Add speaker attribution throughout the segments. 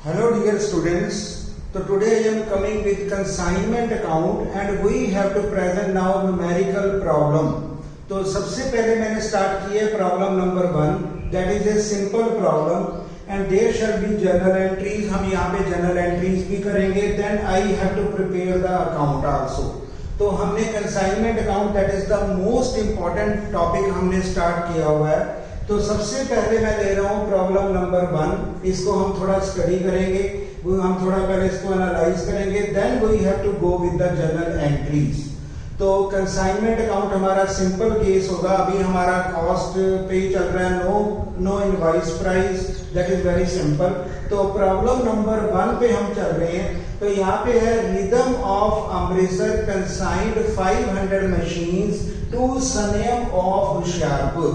Speaker 1: Hello dear students, so today I am coming with consignment account and we have to present now numerical problem. तो सबसे पहले मैंने start किया problem number 1, that is a simple problem and there shall be journal entries. हम यहाँ पे journal entries भी करेंगे. Then I have to prepare the account also. तो हमने consignment account that is the most important topic हमने start किया हुआ है. तो सबसे पहले मैं ले रहा हूँ प्रॉब्लम नंबर 1. इसको हम थोड़ा स्टडी करेंगे, हम थोड़ा पहले इसको एनालाइज करेंगे. Then we have to go with the journal entries. तो कंसाइनमेंट अकाउंट हमारा सिंपल केस होगा. अभी हमारा कॉस्ट पे चल रहा है no invoice price, that is very simple. तो प्रॉब्लम नंबर 1 पे हम चल रहे हैं. तो यहाँ पे है Rhythm of Amritsar consigned 500 machines to Sanyam of Hoshiarpur.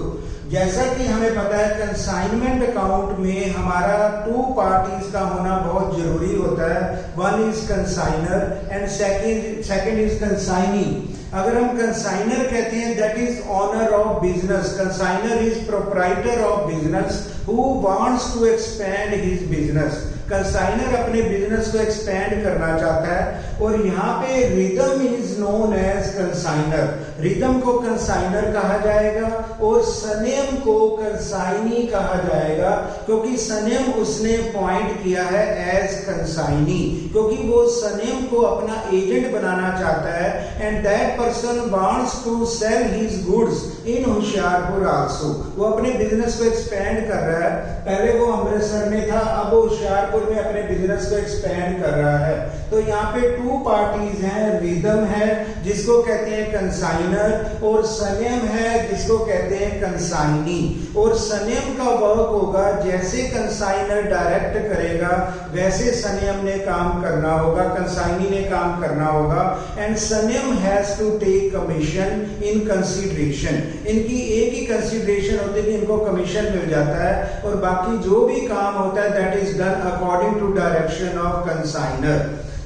Speaker 1: जैसा कि हमें पता है कंसाइनमेंट अकाउंट में हमारा 2 पार्टीज का होना बहुत जरूरी होता है. One is consignor and second is consignee. अगर हम कंसाइनर कहते हैं that is owner of business. Consignor is proprietor of business who wants to expand his business. Consignor अपने बिजनेस को एक्सपेंड करना चाहता है. और यहाँ पे Ridham is known as consignor. Ridham को कंसाइनर कहा जाएगा और सनेम को कंसाइनी कहा जाएगा, क्योंकि सनेम उसने पॉइंट किया है एज कंसाइनी, क्योंकि वो सनेम को अपना एजेंट बनाना चाहता है. And that person wants to sell his goods in Hoshiarpur also. वो अपने बिजनेस को एक्सपेंड कर रहा है. पहले वो अमृतसर में था, अब वो होशियारपुर में अपने बिजनेस को एक्सपेंड कर रहा है. तो यहाँ पे 2 पार्टीज हैं. रिदम है जिसको कहते हैं कंसाइनर और सनेम है जिसको कहते हैं कंसाइनी. और सनेम का वर्क होगा जैसे कंसाइनर डायरेक्ट करेगा वैसे सनेम ने काम करना होगा, कंसाइनी ने काम करना होगा. And Sanyam has to take commission in consideration. इनकी एक ही कंसीडरेशन होती है कि इनको कमीशन मिल जाता है और बाकी जो भी काम होता है that is done according to direction of consignor.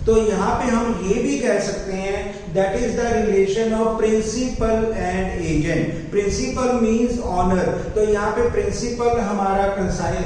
Speaker 1: तो यहाँ पे हम ये भी कह सकते हैं that is the relation of principal and agent. Principal means owner. तो यहाँ पे प्रिंसिपल हमारा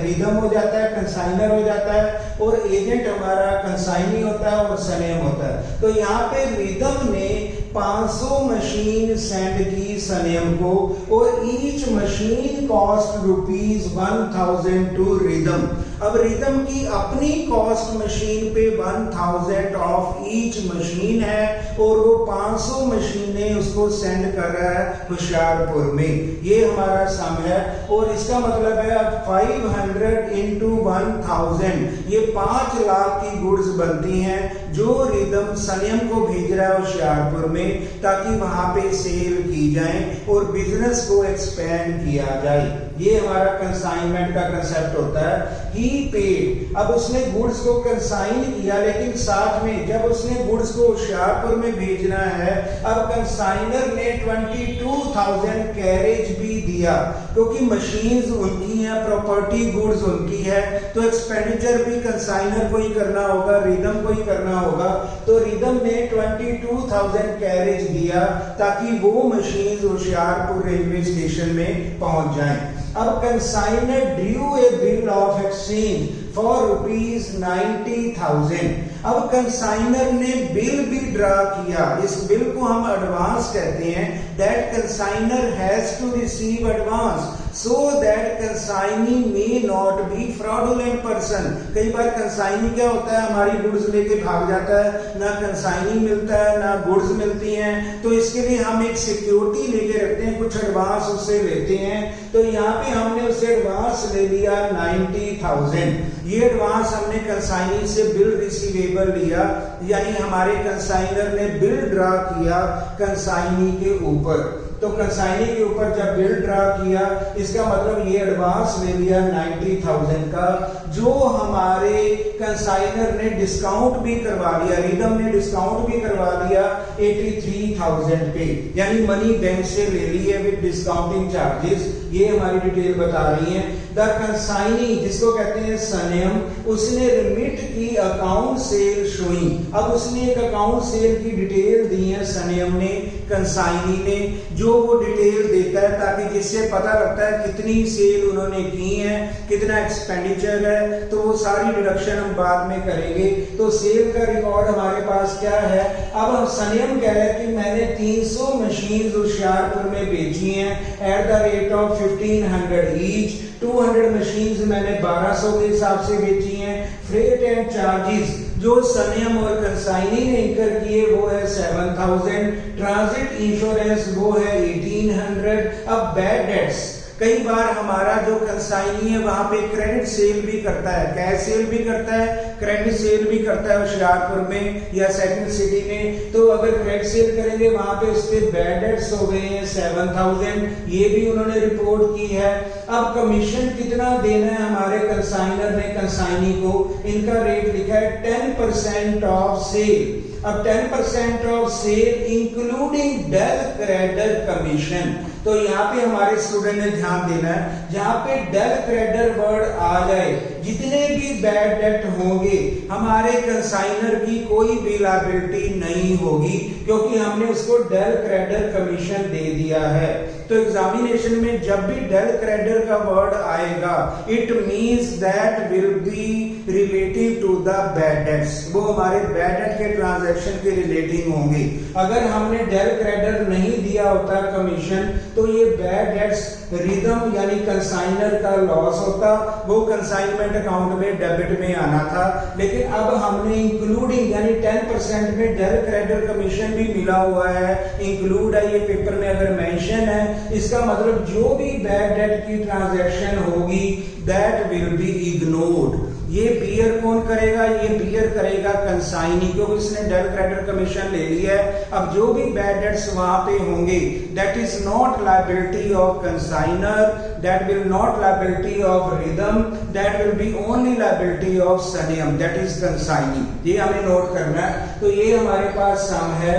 Speaker 1: रिदम हो जाता है, कंसाइनर हो जाता है, और एजेंट हमारा कंसाइनी होता है और सनेम होता है. तो यहाँ पे रिदम ने 500 मशीन सेंड की सनेम को और each machine cost ₹1000 to rhythm. अब रिदम की अपनी कॉस्ट मशीन पे 1000 ऑफ ईच मशीन है और वो 500 मशीनें उसको सेंड कर रहा है होशियारपुर में. ये हमारा सम है. और इसका मतलब है 500 इंटू 1000, ये 5 लाख की गुड्स बनती हैं जो रिदम सनेम को भेज रहा है होशियारपुर में, ताकि वहां पे सेल की जाए और बिजनेस को एक्सपेंड किया जाए. ये हमारा कंसाइनमेंट का कंसेप्ट होता है. ही पेड. अब उसने गुड्स को कंसाइन किया, लेकिन साथ में जब उसने गुड्स को होशियारपुर में भेजना है, अब कंसाइनर ने 22,000 कैरेज भी दिया, क्योंकि मशीन्स उनकी हैं, प्रॉपर्टी गुड्स उनकी है, तो एक्सपेंडिचर भी कंसाइनर को ही करना होगा, रिदम को ही करना होगा. तो रिदम ने 22,000 कैरेज दिया ताकि वो मशीन्स होशियारपुर रेलवे स्टेशन में पहुंच जाएं. अब consignor drew a bill of exchange for ₹90,000. अब कंसाइनर ने बिल भी ड्रा किया. इस बिल को हम एडवांस कहते हैं. That consignor has to receive advance so that consignee may not be fraudulent person. कई बार कंसाइनी क्या होता है, हमारी गुड्स लेके भाग जाता है, ना कंसाइनी मिलता है ना गुड्स मिलती हैं. तो इसके लिए हम एक सिक्योरिटी लेके रखते हैं, कुछ एडवांस उससे लेते हैं. तो यहाँ पे हमने उससे एडवांस ले लिया 90,000. ये एडवांस हमने कंसाइनी से बिल रिसीवेबल लिया, यानी हमारे कंसाइनर ने बिल ड्रा किया कंसाइनी के ऊपर. तो कंसाइनी के ऊपर जब बिल ड्रा किया, इसका मतलब ये एडवांस ले लिया 90,000 का, जो हमारे कंसाइनर ने डिस्काउंट भी करवा लिया, रिदम ने डिस्काउंट भी करवा लिया 83,000 पे, यानी मनी बैंक से ले ली है विद डिस्काउंटिंग चार्जेस. ये हमारी डिटेल बता रही है. द कंसाइनी जिसको कहते हैं सनेम, उसने रिमिट की अकाउंट सेल शोइंग. अब उसने एक अकाउंट सेल की डिटेल दी है सनेम ने कंसाइनी ने, जो वो डिटेल देता है ताकि जिससे पता लगता है कितनी सेल उन्होंने की है, कितना एक्सपेंडिचर है, तो वो सारी डिडक्शन हम बाद में करेंगे। तो सेल का रिकॉर्ड हमारे पास क्या है, अब हम सनियम कह रहे हैं कि मैंने 300 मशीन होशियारपुर में बेची हैं at the rate of 1500 each, 200 machines मैंने 1200 के हिसाब से बेची हैं। फ्रेट एंड चार्जेस जो सनियम और कंसाइनी ने इंकर किए वो है 7000, ट्रांजिट इंश्योरेंस वो है 1800। अब बैड डेट्स, कई बार हमारा जो कंसाइनी है वहां पे क्रेडिट सेल भी करता है, कैश सेल भी करता है, क्रेडिट सेल भी करता है होशियारपुर में या सेकंड सिटी में। तो अगर क्रेडिट सेल करेंगे वहां पे उसके बैड डेट्स हो गए हैं 7000, ये भी उन्होंने रिपोर्ट की है। अब कमीशन कितना देना है हमारे कंसाइनर ने कंसाइनी को, इनका रेट लिखा है 10% ऑफ सेल। अब 10% of sale including del creditor commission. तो यहाँ पे हमारे स्टूडेंट ने ध्यान देना है, जहां पे डेल क्रेडिटर वर्ड आ जाए, जितने भी बैड डेट होंगे हमारे कंसाइनर की कोई भी लायबिलिटी नहीं होगी, क्योंकि हमने उसको डेल क्रेडिटर कमीशन दे दिया है। तो एग्जामिनेशन में जब भी डेल क्रेडिटर का वर्ड आएगा, it means that will be relative to the bad debts, वो हमारे बैड डेट के ट्रांजैक्शन के रिलेटिंग होंगे। अगर हमने डेल क्रेडिटर नहीं दिया होता कमीशन, तो ये बैड डेट्स रिदम यानी कंसाइनर का लॉस होता, वो कंसाइनमेंट अकाउंट में डेबिट में आना था। लेकिन अब हमने इंक्लूडिंग यानी 10% में डेल क्रेडिटर कमीशन भी मिला हुआ है, इंक्लूड है, ये पेपर में अगर मेंशन है, इसका मतलब जो भी बैड डेट की ट्रांजैक्शन होगी दैट विल बी इग्नोर्ड। ये बियर कौन करेगा, ये बियर करेगा कंसाइनी, क्योंकि इसने डेल क्रेडिटर कमीशन ले लिया है। अब जो भी बैड डेट्स वहां पे होंगे that is not liability of consignor, that will not liability of Rhythm, that will be only liability of Sanyam, that is consignee. ये हमें नोट करना है। तो ये हमारे पास सम है,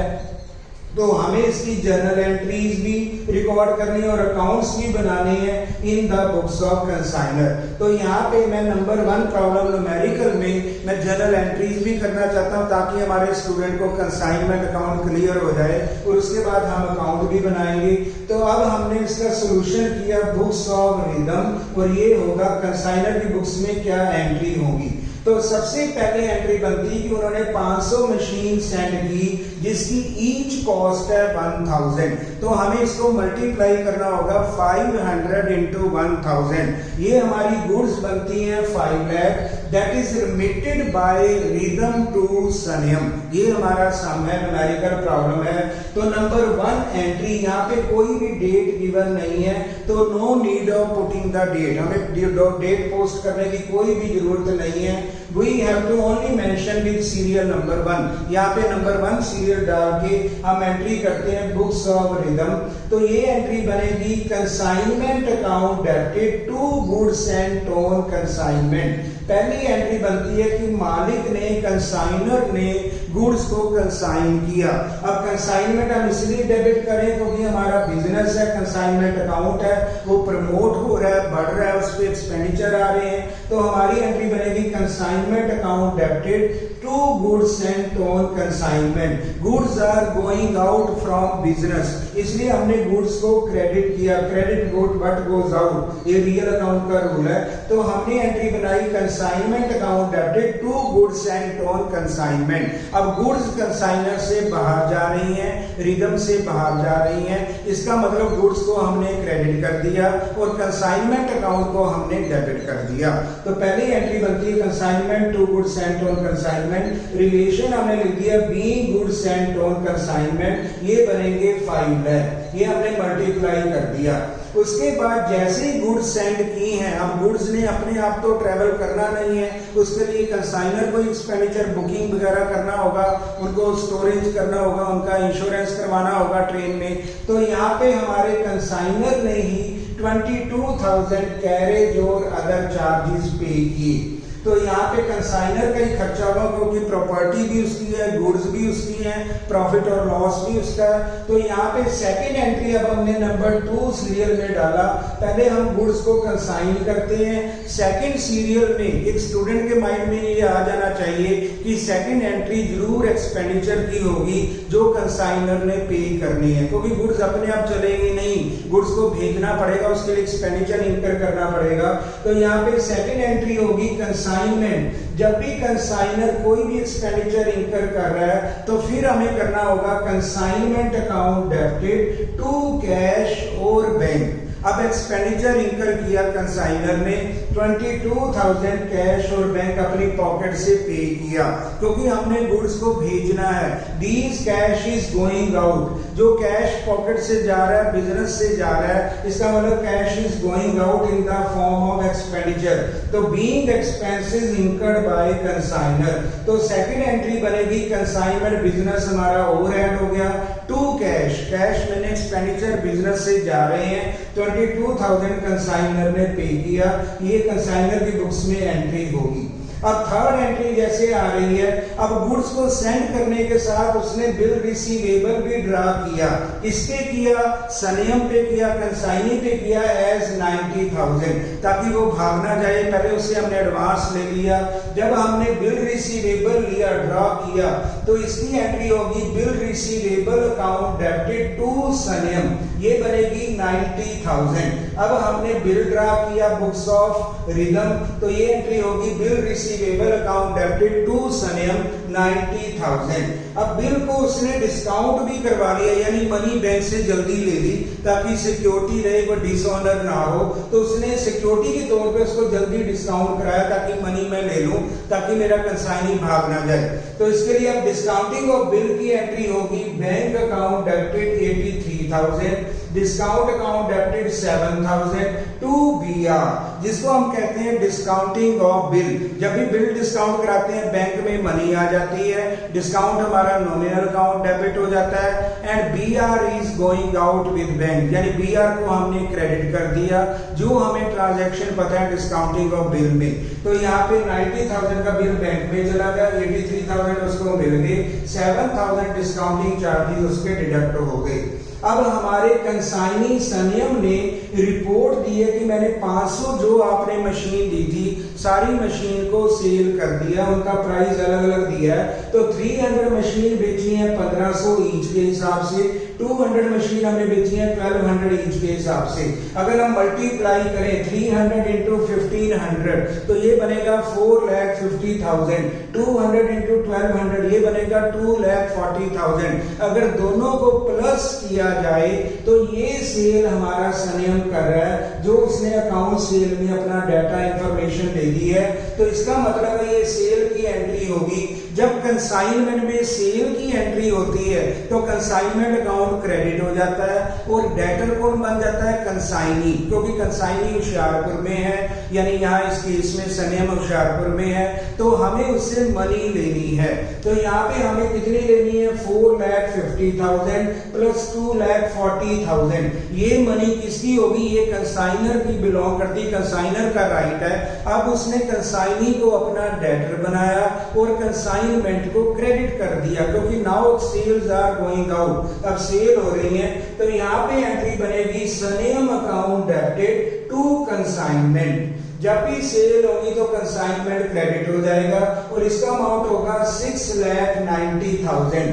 Speaker 1: तो हमें इसकी जर्नल एंट्रीज भी रिकॉर्ड करनी और अकाउंट्स भी बनाने हैं in the books of consignor. तो यहाँ पे मैं नंबर 1 प्रॉब्लम न्यूमेरिकल में मैं जर्नल एंट्रीज भी करना चाहता हूँ, ताकि हमारे स्टूडेंट को कंसाइनमेंट अकाउंट क्लियर हो जाए, और उसके बाद हम अकाउंट भी बनाएंगे। तो अब हमने इसका सोल्यूशन किया बुक्स ऑफ रिदम, और ये होगा कंसाइनर की बुक्स में क्या एंट्री होगी। तो सबसे पहले एंट्री बनती कि उन्होंने 500 मशीन सेंड की, जिसकी ईच कॉस्ट है 1000। तो हमें इसको मल्टीप्लाई करना होगा 500 इंटू 1000। ये हमारी गुड्स बनती हैं 5 lakh, that is remitted by Rhythm to Sanyam. ये हमारा सम है, न्यूमेरिकल प्रॉब्लम है। तो नंबर 1 एंट्री, यहाँ पे कोई भी डेट गिवन नहीं है, तो no need of putting the date, हमें डेट पोस्ट करने की कोई भी जरूरत नहीं है। We have to only mention with serial number 1। यहाँ पे नंबर 1 सीरियल डाल के हम एंट्री करते हैं बुक्स ऑफ रिदम। तो ये एंट्री बनेगी consignment account debited to goods and on consignment. पहली एंट्री बनती है कि मालिक ने, कंसाइनर ने गुड्स को कंसाइन किया। अब कंसाइनमेंट हम इसलिए डेबिट करें क्योंकि हमारा बिजनेस है, कंसाइनमेंट अकाउंट है, वो प्रमोट हो रहा है, बढ़ रहा है, उस पर एक्सपेंडिचर आ रहे हैं। तो हमारी एंट्री बनेगी consignment account debited to goods and on consignment. Goods are going out from business, इसलिए हमने गुड्स को क्रेडिट किया, credit good what goes out, ये रियल अकाउंट का रूल है। तो हमने एंट्री बनाई consignment account debited to goods and on consignment. अब गुड्स कंसाइनर से बाहर जा रही हैं, रिदम से बाहर जा रही हैं, इसका मतलब गुड्स को हमने क्रेडिट कर दिया और कंसाइनमेंट अकाउंट को हमने डेबिट कर दिया। तो पहली एंट्री बनती है consignment to goods and on consignment. Relation हमने लिख दिया being goods and on consignment, ये बनेंगे 5 लाख, ये हमने मल्टीप्लाई कर दिया। उसके बाद जैसे ही गुड्स सेंड की हैं, अब गुड्स ने अपने आप तो ट्रेवल करना नहीं है, उसके लिए कंसाइनर को एक्सपेंडिचर बुकिंग वगैरह करना होगा, उनको स्टोरेज करना होगा, उनका इंश्योरेंस करवाना होगा ट्रेन में। तो यहाँ पे हमारे कंसाइनर ने ही 22,000 कैरेज और अदर चार्जेस पे किए। तो यहाँ पे कंसाइनर का ही खर्चा होगा, क्योंकि प्रॉपर्टी भी उसकी है, गुड्स भी उसकी है, प्रॉफिट और लॉस भी उसका है। तो यहाँ पे सेकंड एंट्री अब हमने नंबर 2 सीरियल में डाला। पहले हम गुड्स को कंसाइन करते हैं, सेकंड सीरियल में एक स्टूडेंट के माइंड में ये आ जाना चाहिए कि सेकंड एंट्री जरूर एक्सपेंडिचर की होगी जो कंसाइनर ने पे करनी है, क्योंकि गुड्स अपने आप चलेगी नहीं, गुड्स को भेजना पड़ेगा, उसके लिए एक्सपेंडिचर इंकर करना पड़ेगा। तो यहाँ पे सेकंड एंट्री होगी कंसाइनमेंट। जब भी कंसाइनर कोई भी एक्सपेंडिचर इंकर कर रहा है तो फिर हमें करना होगा consignment account debited to cash और बैंक। अब एक्सपेंडिचर इंकर किया कंसाइनर ने 22,000 कैश और बैंक अपनी पॉकेट से पे किया, क्योंकि हमने गुड्स को भेजना है। These cash is going out, जो कैश पॉकेट से जा रहा है, बिजनेस से जा रहा है, इसका मतलब cash is going out in the form of expenditure. तो being expenses incurred by consignor, तो सेकंड एंट्री बनेगी कंसाइनमेंट, बिजनेस हमारा ओवरहेड हो गया, टू कैश, कैश मैंने एक्सपेंडिचर बिजनेस से जा रहे हैं, 22,000 कंसाइनर ने पे किया, ये कंसाइनर की बुक्स में एंट्री होगी। अब थर्ड एंट्री जैसे आ रही है, अब गुड्स को सेंड करने के साथ उसने बिल रिसीवेबल भी ड्रा किया। किसपे किया? सनियम पे किया, कंसाइनी पे किया एज 90,000, ताकि वो भाग ना जाए, पहले उससे हमने एडवांस ले लिया। जब हमने बिल रिसीवेबल लिया, ड्रा किया, तो इसकी एंट्री होगी bill receivable account debited to Sanyam, ये बनेगी 90,000। अब हमने बिल ड्रा किया बुक्स ऑफ रिदम, तो ये एंट्री होगी bill receivable account debited to Sanyam 90,000। अब बिल को उसने डिस्काउंट भी करवा लिया, यानी मनी बैंक से जल्दी ले ली ताकि सिक्योरिटी रहे, वो डिसऑनर ना हो, तो उसने सिक्योरिटी के तौर पे उसको जल्दी डिस्काउंट कराया ताकि मनी मैं ले लूं, ताकि मेरा कंसाइनी भाग ना जाए। तो इसके लिए अब डिस्काउंटिंग ऑफ बिल की एंट्री होगी bank account debited 83,000, discount account debited 7,000 to BR, जिसको हम कहते हैं डिस्काउंटिंग ऑफ बिल। जब भी बिल डिस्काउंट कराते हैं बैंक में मनी आ जाती है, डिस्काउंट हमारा नॉमिनल अकाउंट डेबिट हो जाता है, and BR is going out with bank, यानी बीआर को हमने क्रेडिट कर दिया जो हमें ट्रांजैक्शन पता है डिस्काउंटिंग ऑफ बिल में। तो यहाँ पे 90,000 का बिल बैंक में चला गया, 83,000 उसको मिल गए, 7,000 डिस्काउंटिंग चार्जेस उसके डिडक्ट हो गए। अब हमारे कंसाइनी सनियम ने रिपोर्ट दी है कि मैंने 500 जो आपने मशीन दी थी सारी मशीन को सेल कर दिया, उनका प्राइस अलग अलग दिया है। तो 300 मशीन बेची है 1500 ईच के हिसाब से, 200 मशीन हमने बेची है 1200 ईच के हिसाब से। अगर हम मल्टीप्लाई करें 300 इंटू 1500 तो ये बनेगा 4,50,000, 200 इंटू 1200 ये बनेगा 2,40,000। अगर दोनों को प्लस किया जाए तो ये सेल हमारा सनियम कर रहा है, जो उसने अकाउंट सेल में अपना डाटा इंफॉर्मेशन दे दी है। तो इसका मतलब है ये सेल की एंट्री होगी। जब कंसाइनमेंट में सेल की एंट्री होती है तो कंसाइनमेंट अकाउंट क्रेडिट हो जाता है और डेटर कौन बन जाता है? कंसाइनी, क्योंकि कंसाइनी होशियारपुर में है, यानी यहाँ इस केस में सनियम होशियारपुर में है, तो हमें उससे मनी लेनी है। तो यहाँ पे हमें कितनी लेनी है? 4,50,000 प्लस 2,40,000। ये मनी किसकी होगी? ये कंसाइनर की बिलोंग करती, कंसाइनर का राइट है। अब उसने कंसाइनी को अपना डेटर बनाया और कंसाइनमेंट को क्रेडिट कर दिया, क्योंकि now sales are going out, अब सेल हो रही है। तो यहाँ पे एंट्री बनेगी सनियम अकाउंट डेबिटेड टू कंसाइनमेंट। जब भी सेल होगी तो कंसाइनमेंट क्रेडिट हो जाएगा और इसका अमाउंट होगा 6,90,000।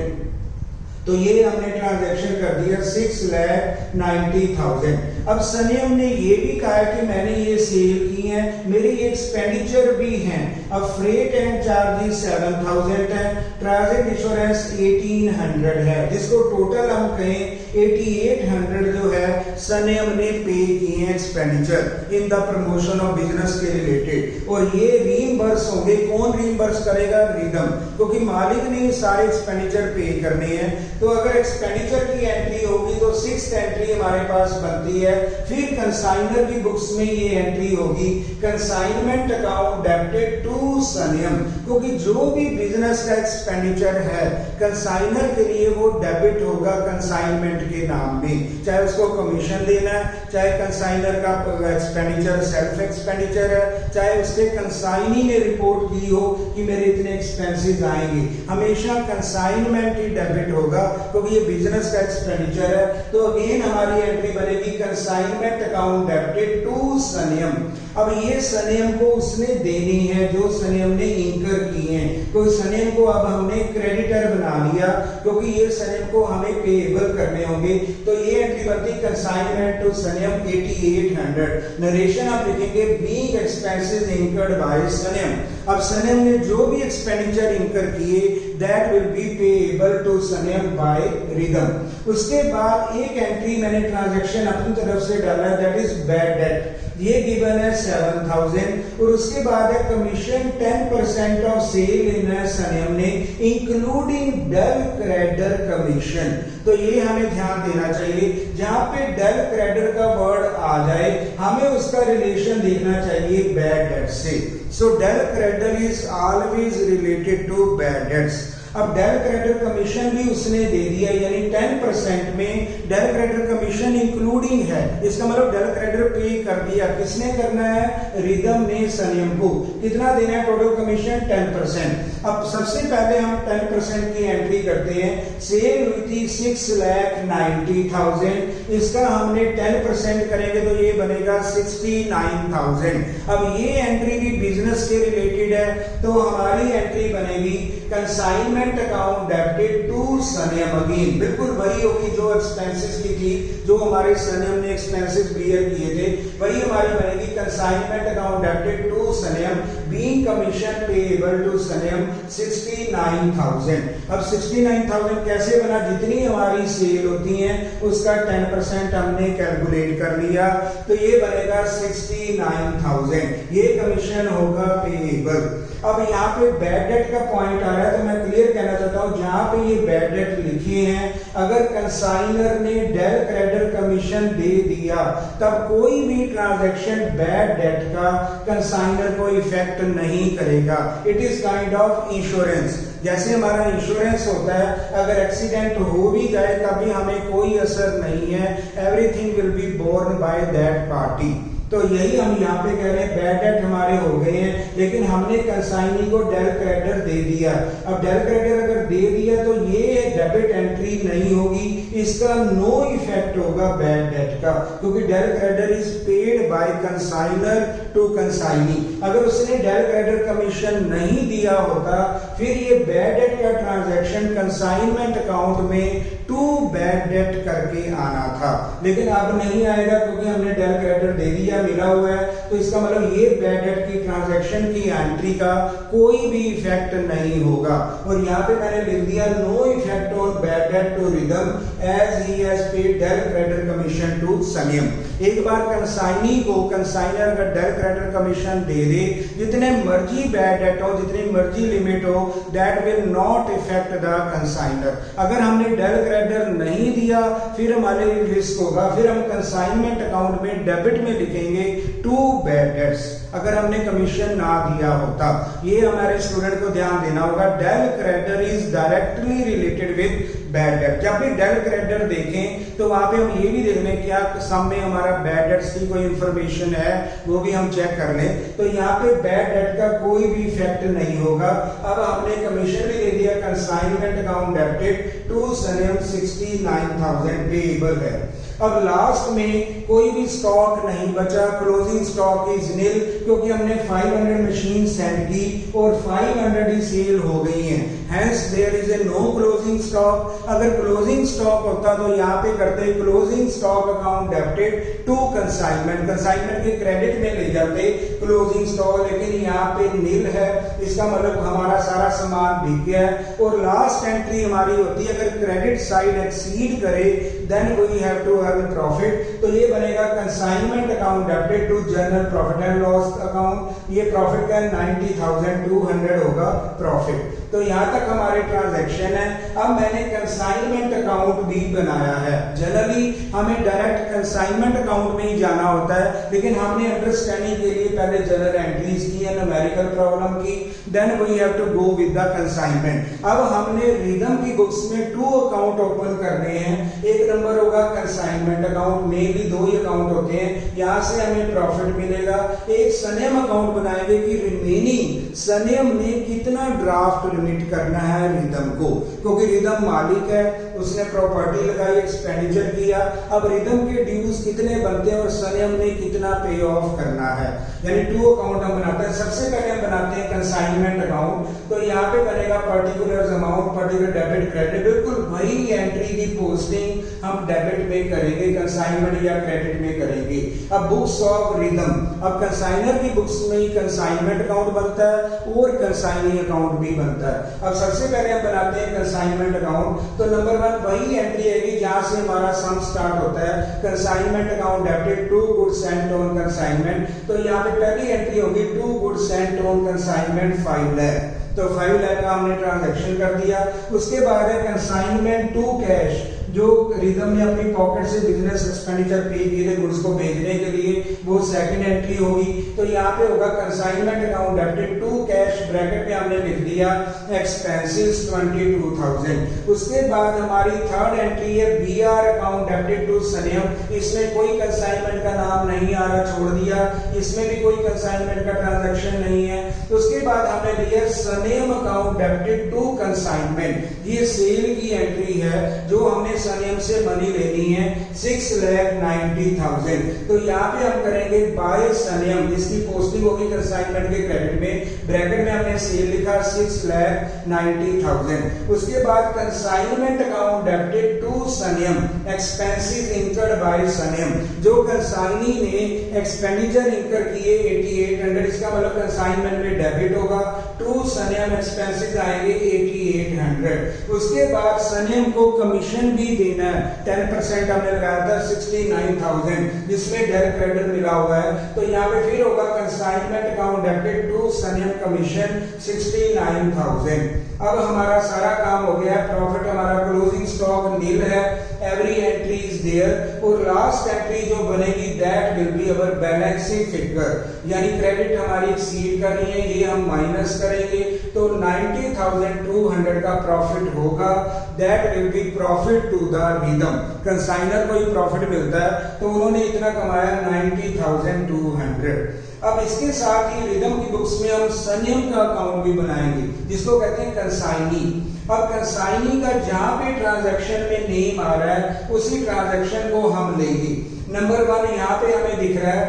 Speaker 1: तो ये हमने ट्रांजैक्शन कर दिया 6,90,000। अब सनियम ने ये भी कहा है कि मैंने ये सेल की है, मेरे ये एक्सपेंडिचर भी हैं। अब फ्रेट एंड चार्जेस 7,000 है, ट्रांजिट इंश्योरेंस 1,800 है, जिसको टोटल हम कहें 8,800 जो है सनियम ने पे किए हैं expenditure in the promotion of business के रिलेटेड। और ये रीइंबर्स होंगे, कौन रीइंबर्स करेगा? रिदम, क्योंकि मालिक ने सारे एक्सपेंडिचर पे करने हैं। तो अगर एक्सपेंडिचर की एंट्री होगी तो 6th एंट्री हमारे पास बनती है है। फिर कंसाइनर की बुक्स में ये एंट्री होगी कंसाइनमेंट अकाउंट डेबिटेड टू सनियम, क्योंकि जो भी बिजनेस का एक्सपेंडिचर है कंसाइनर के लिए वो डेबिट होगा कंसाइनमेंट के नाम में, चाहे उसको कमीशन देना है, चाहे कंसाइनर का एक्सपेंडिचर सेल्फ एक्सपेंडिचर है, चाहे उसके कंसाइनी ने रिपोर्ट की हो कि मेरे इतने एक्सपेंसेस आएंगे, हमेशा कंसाइनमेंट ही डेबिट होगा क्योंकि ये बिजनेस का एक्सपेंडिचर है। तो अगेन हमारी एंट्री बनेगी कंसाइनमेंट अकाउंट डेबिटेड टू सनियम। अब ये सनियम को उसने देनी है जो सनियम ने इंकर किए हैं, तो सनियम को अब हमने क्रेडिटर बना लिया क्योंकि ये सनियम को हमें पेएबल करने होंगे। तो ये एंट्री बनती कंसाइनमेंट टू सनियम 8800। नरेशन आप लिखेंगे being expenses incurred by Sanyam. अब सनियम ने जो भी एक्सपेंडिचर इंकर किए that will be payable to Sanyam by Rhythm. उसके बाद एक एंट्री मैंने ट्रांजैक्शन अपनी तरफ से डाला है दैट इज बैड डेट, ये गिवन है 7000 और उसके बाद है कमीशन 10% ऑफ सेल इन सनियम ने इंक्लूडिंग डेल क्रेडिटर कमीशन। तो ये हमें ध्यान देना चाहिए, जहां पे डेल क्रेडिटर का वर्ड आ जाए हमें उसका रिलेशन देखना चाहिए बैड डेट से। So del creditor is always related to bad debts. अब डेल क्रेडिटर कमीशन भी उसने दे दिया, यानी 10% में डेल क्रेडिटर कमीशन इंक्लूडिंग है, इसका मतलब डेल क्रेडिटर पे कर दिया। किसने करना है? रिदम ने सनियम को। कितना देना है टोटल कमीशन? 10%। अब सबसे पहले हम 10% की एंट्री करते हैं। सेल हुई थी 6,90,000, इसका हमने 10% करेंगे तो ये बनेगा 69,000। अब ये एंट्री भी बिजनेस के रिलेटेड है तो हमारी एंट्री बनेगी consignment account debited to Sanyam. Again बिल्कुल वही होगी जो एक्सपेंसेस की थी, जो हमारे सनियम ने एक्सपेंसेस बियर किए थे, वही हमारी बनेगी consignment account debited to Sanyam being commission payable to Sanyam 69,000। अब 69,000 कैसे बना? जितनी हमारी सेल होती है उसका 10% हमने कैलकुलेट कर लिया तो ये बनेगा 69,000, ये कमीशन होगा पेएबल। अब यहाँ पे बैड डेट का पॉइंट आ रहा है तो मैं क्लियर कहना चाहता हूं, जहां पे ये बैड डेट लिखी है अगर कंसाइनर ने डेल क्रेडिटर कमीशन दे दिया तब कोई भी ट्रांजैक्शन बैड डेट का कंसाइनर को इफेक्ट नहीं करेगा। It is kind of insurance. जैसे हमारा इंश्योरेंस होता है, अगर एक्सीडेंट हो भी जाए तभी हमें कोई असर नहीं है, everything will be borne by that party. तो यही हम यहाँ पे कह रहे हैं बैड डेट हमारे हो गए हैं लेकिन हमने कंसाइनी को डेल क्रेडिटर दे दिया। अब डेल क्रेडिटर अगर दे दिया तो ये डेबिट एंट्री नहीं होगी, इसका नो इफेक्ट होगा बैड डेट का, क्योंकि del creditor is paid by consignor to consignee. अगर उसने डेल क्रेडिटर कमीशन नहीं दिया होता फिर ये बैड डेट का ट्रांजैक्शन कंसाइनमेंट अकाउंट में टू बैड डेट करके आना था, लेकिन अब नहीं आएगा क्योंकि हमने डेल क्रेडिटर दे दिया, मिला हुआ है। तो इसका मतलब ये बैड डेट की ट्रांजैक्शन की एंट्री का कोई भी इफेक्ट नहीं होगा। और यहाँ पे मैंने लिख दिया no effect on bad debt to Rhythm as he has paid del creditor commission to Sanyam. एक बार कंसाइनी को कंसाइनर अगर डेल क्रेडिटर कमीशन दे दे, जितने मर्जी बैड डेट हो, जितनी मर्जी लिमिट हो, that will not effect the consignor. अगर हमने डेल क्रेडिटर नहीं दिया फिर हमारे रिस्क होगा, फिर हम कंसाइनमेंट अकाउंट में डेबिट में लिखेंगे टू बैड डेट्स अगर हमने कमीशन ना दिया होता। ये हमारे स्टूडेंट को ध्यान देना होगा। Del creditor is directly related with bad debt. जब भी डेल क्रेडिटर देखें तो वहां पे हम ये भी देख लें क्या सम में हमारा बैड डेट्स की कोई इंफॉर्मेशन है, वो भी हम चेक कर लें। तो यहाँ पे बैड डेट का कोई भी इफेक्ट नहीं होगा। अब हमने कमीशन भी दे दिया consignment account debited to Sanyam 69,000 payable है। अब लास्ट में कोई भी स्टॉक नहीं बचा, क्लोजिंग स्टॉक इज नील, क्योंकि हमने 500 मशीन सेंड की और 500 ही सेल हो गई हैं, hence there is a no closing stock. अगर क्लोजिंग स्टॉक होता तो यहाँ पे करते closing stock account debited to consignment, consignment के क्रेडिट में ले जाते क्लोजिंग स्टॉक, लेकिन यहाँ पे नील है, इसका मतलब हमारा सारा सामान बिक गया है। और लास्ट एंट्री हमारी होती है अगर क्रेडिट साइड एक्सीड करे then we have to earn profit, तो ये बनेगा consignment account debited to general profit and loss account. ये प्रॉफिट का 90,200 होगा प्रॉफिट। तो यहाँ तक हमारे ट्रांजैक्शन है। अब मैंने कंसाइनमेंट अकाउंट भी बनाया है। जनरली हमें डायरेक्ट कंसाइनमेंट अकाउंट में ही जाना होता है, लेकिन हमने अंडरस्टैंडिंग के लिए पहले जनरल एंट्रीज की है, न्यूमेरिकल प्रॉब्लम की, then we have to go with the consignment. अब हमने रिदम की बुक्स में 2 अकाउंट ओपन करने हैं। एक नंबर होगा कंसाइनमेंट अकाउंट, मेनली 2 ही अकाउंट होते हैं, यहाँ से हमें प्रॉफिट मिलेगा। एक सनेम अकाउंट बनाएंगे कि रिमेनिंग सनेम में कितना ड्राफ्ट लिमिट करना है रिदम को, क्योंकि रिदम मालिक है, उसने प्रॉपर्टी लगाई, एक्सपेंडिचर किया। अब रिदम के ड्यूज कितने बनते हैं और सनेम ने कितना पे ऑफ करना है, यानी 2 अकाउंट हम बनाते हैं। सबसे पहले हम बनाते हैं कंसाइनमेंट अकाउंट। तो यहाँ पे बनेगा particular amount, particular debit credit, बिल्कुल वही एंट्री की पोस्टिंग हम डेबिट में करेंगे, कंसाइनमेंट या क्रेडिट में करेंगे। अब बुक्स ऑफ रिदम, अब कंसाइनर की बुक्स में ही कंसाइनमेंट अकाउंट बनता है और कंसाइनिंग अकाउंट भी बनता है। अब सबसे पहले हम बनाते हैं कंसाइनमेंट अकाउंट। तो नंबर 1 वही एंट्री आएगी जहां से हमारा सम स्टार्ट होता है, consignment account debited to goods sent on consignment. तो यहाँ पे पहली एंट्री होगी to goods sent on consignment 5 lakh. तो 5 लाख का हमने ट्रांजैक्शन कर दिया। उसके बाद है कंसाइनमेंट टू कैश, जो रिदम ने अपनी पॉकेट से बिजनेस एक्सपेंडिचर पे किए थे गुड्स को भेजने के लिए, वो सेकंड एंट्री होगी। तो यहाँ पे होगा consignment account debited to cash, bracket में हमने लिख दिया एक्सपेंसेस 22,000। उसके बाद हमारी थर्ड एंट्री है बीआर अकाउंट डेबिटेड टू सनेम। इसमें कोई कंसाइनमेंट का नाम नहीं आ रहा, छोड़ दिया, इसमें भी कोई कंसाइनमेंट का ट्रांजैक्शन नहीं है। उसके बाद हमने लिया सनेम अकाउंट डेबिटेड टू कंसाइनमेंट, ये सेल की एंट्री है, जो हमने सनेम से मनी लेनी है 6,90,000। तो यहाँ पे हम करेंगे बाय सनेम, इसकी पोस्टिंग होगी कंसाइनमेंट के क्रेडिट में, ब्रैकेट में हमने सेल लिखा 6,90,000। उसके बाद consignment account debited to Sanyam, expenses incurred by Sanyam, जो कंसाइनी ने एक्सपेंडिचर इंकर किए 8800, इसका मतलब कंसाइनमेंट में डेबिट होगा, टू सनेम एक्सपेंसेस आएंगे 8800। उसके बाद सनेम को कमीशन भी देना है, 10% हमने लगाया था 69,000, जिसमें डायरेक्ट क्रेडिट मिला हुआ है। तो यहाँ पे फिर होगा consignment account debited to Sanyam commission 69,000। अब हमारा सारा काम हो गया, प्रॉफिट हमारा क्लोजिंग स्टॉक नील है, एवरी एंट्री इज देयर, और लास्ट एंट्री जो बनेगी that will be our balancing figure, यानी क्रेडिट हमारी एक्सीड कर रही है, ये हम माइनस करेंगे, तो 90,200 का प्रॉफिट होगा। That will be profit to the रिदम, कंसाइनर को ही प्रॉफिट मिलता है, तो उन्होंने इतना कमाया 90,200। अब इसके साथ ही रिदम की बुक्स में हम सनेम का अकाउंट भी बनाएंगे, जिसको कहते हैं कंसाइनी। अब कंसाइनी का जहां पे ट्रांजैक्शन में नेम आ रहा है, उसी ट्रांजैक्शन को हम लेंगे। नंबर 1 यहाँ पे हमें दिख रहा है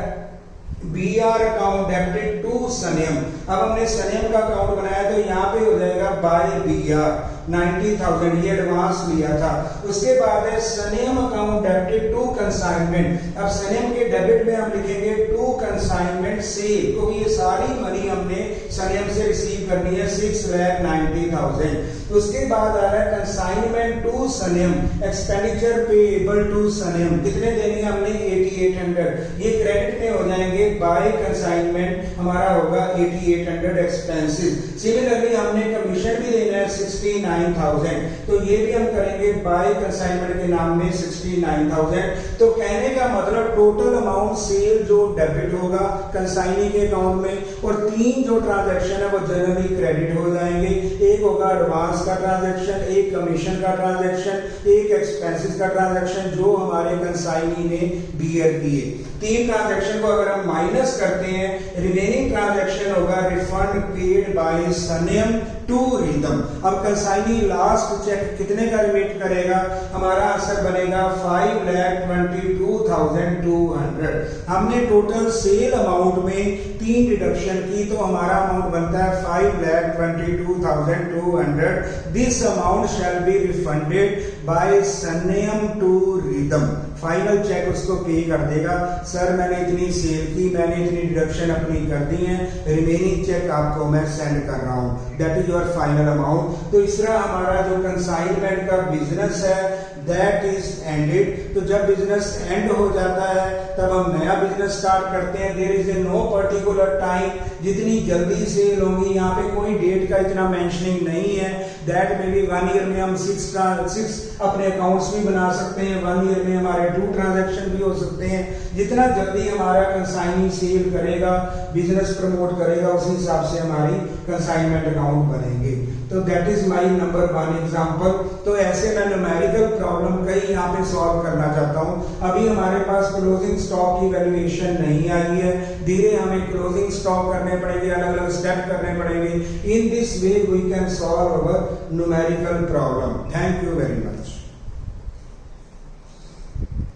Speaker 1: बीआर अकाउंट डेबिटेड टू सनेम। अब हमने सनेम का अकाउंट बनाया, तो यहाँ पे हो जाएगा बाय बीआर 90,000, ये एडवांस लिया था। उसके बाद है सनेम अकाउंट डेबिटेड टू कंसाइनमेंट। अब सनेम के डेबिट में हम लिखेंगे टू कंसाइनमेंट सेल, क्योंकि ये सारी मनी हमने सनेम से रिसीव करनी है 6,90,000। उसके बाद आ रहा है consignment to Sanyam, expenditure payable to Sanyam, कितने देने हमने 8800, ये क्रेडिट में हो जाएंगे बाय कंसाइनमेंट, हमारा होगा 8800 एक्सपेंसेस। सिमिलरली हमने कमीशन भी देना है 69,000, तो ये भी हम करेंगे बाय कंसाइनमेंट के नाम में 69,000। तो कहने का मतलब टोटल अमाउंट सेल जो डेबिट होगा कंसाइनी के अकाउंट में, और 3 जो ट्रांजैक्शन है वो जनरली क्रेडिट हो जाएंगे। एक होगा एडवांस का ट्रांजैक्शन, एक कमीशन का ट्रांजैक्शन, एक एक्सपेंसेस का ट्रांजैक्शन जो हमारे कंसाइनी ने बियर किए। 3 ट्रांजैक्शन को अगर हम माइनस करते हैं, रिमेनिंग ट्रांजैक्शन होगा refund paid by Sanyam to rhythm. अब कंसाइनी लास्ट चेक कितने का रिमिट करेगा, हमारा आंसर बनेगा 5,22,200। हमने टोटल सेल अमाउंट में 3 डिडक्शन की, तो हमारा अमाउंट बनता है 5,22,200। This amount shall be refunded by Sanyam to Rhythm. Final check उसको पे कर देगा, सर मैंने इतनी सेल की, मैंने इतनी डिडक्शन अपनी कर दी है, रिमेनिंग चेक आपको मैं सेंड कर रहा हूं, that is your final amount. तो इस तरह हमारा जो कंसाइनमेंट का बिजनेस है दैट इज एंडेड। तो जब बिजनेस एंड हो जाता है तब हम नया बिजनेस स्टार्ट करते हैं। There is a no particular time, जितनी जल्दी सेल होगी, यहाँ पे कोई डेट का इतना मेंशनिंग नहीं है। दैट मे बी 1 ईयर में हम 6 अपने अकाउंट्स भी बना सकते हैं, 1 ईयर में हमारे 2 ट्रांजैक्शन भी हो सकते हैं। जितना जल्दी हमारा कंसाइनी सेल करेगा, बिजनेस प्रमोट करेगा, उसी हिसाब से हमारी कंसाइनमेंट अकाउंट बनेंगे। तो that is my number 1 example. तो ऐसे मैं न्यूमेरिकल प्रॉब्लम कई यहाँ पे सॉल्व करना चाहता हूँ। अभी हमारे पास क्लोजिंग स्टॉक की वैल्यूएशन नहीं आई है, धीरे हमें क्लोजिंग स्टॉक करने पड़ेंगे, अलग अलग स्टेप करने पड़ेंगे। In this way we can solve our numerical problem. Thank you very much.